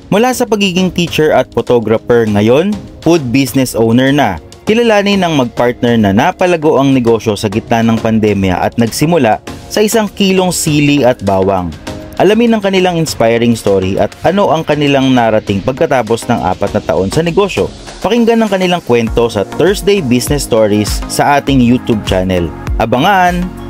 Mula sa pagiging teacher at photographer, ngayon, food business owner na. Kilalanin ng magpartner na napalago ang negosyo sa gitna ng pandemya at nagsimula sa 1 kilong sili at bawang. Alamin ang kanilang inspiring story at ano ang kanilang narating pagkatapos ng 4 na taon sa negosyo. Pakinggan ang kanilang kwento sa Thursday Business Stories sa ating YouTube channel. Abangan!